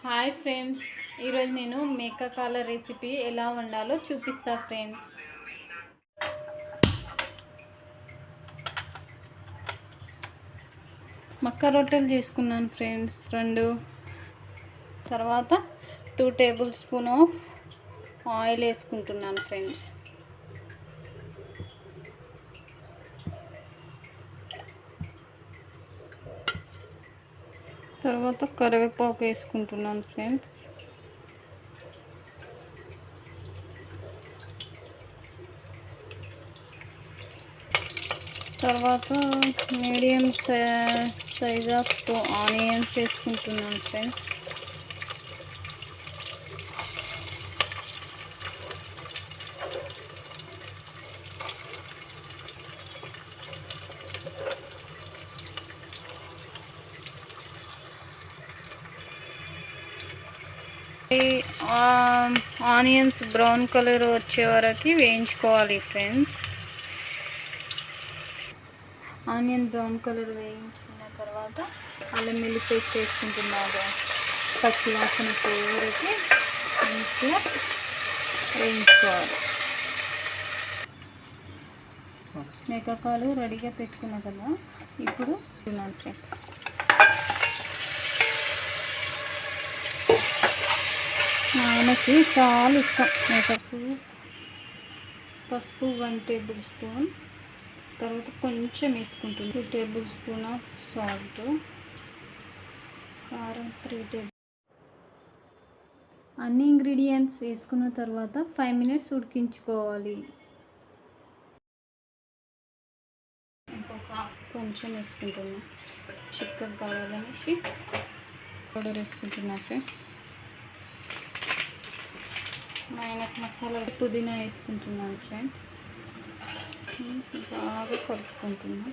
Hi friends, ఈరోజు నేను మేకాకాల recipe ఎలా వండాలో చూపిస్తా ఫ్రెండ్స్. మక్క రొట్టెలు చేసుకున్నాను ఫ్రెండ్స్ 2. తర్వాత 2 టేబుల్ స్పూన్ ఆఫ్ ఆయిల్ వేసుకుంటున్నాను ఫ్రెండ్స్. తర్వాత కరివేపాకు వేసుకుంటున్నాను ఫ్రెండ్స్. తర్వాత మీడియం సైజ్ ఆఫ్ ఆనియన్స్ వేసుకుంటున్నాను ఫ్రెండ్స్. ఆనియన్స్ బ్రౌన్ కలర్ వచ్చే వరకు వేయించుకోవాలి ఫ్రెండ్స్. ఆనియన్ బ్రౌన్ కలర్ వేయించుకున్న తర్వాత అల్లం వెల్లుల్లి పేస్ట్ వేసుకుంటున్నాను. పచ్చి వాసన పోయే వరకు మంచిగా వేయించుకోవాలి. మేకాకాలు రెడీగా పెట్టుకున్నా కదా, ఇప్పుడు తిన్నాను ఫ్రెండ్స్. ఆయనకి చాలా ఇష్టం మేకపు. పసుపు 1 టేబుల్ స్పూన్, తర్వాత కొంచెం వేసుకుంటుంది 2 టేబుల్ స్పూన్ ఆఫ్ సాల్ట్, కారం 3 టేబుల్. అన్ని ఇంగ్రీడియంట్స్ వేసుకున్న తర్వాత 5 మినిట్స్ ఉడికించుకోవాలి. ఇంకొక కొంచెం వేసుకుంటున్నా, చికెన్ కావాలనేసి పౌడర్ వేసుకుంటున్నా ఫ్రెండ్స్. మైనక్ మసాలా పుదీనా వేసుకుంటున్నాను ఫ్రెండ్స్. బాగా కలుపుకుంటున్నాను.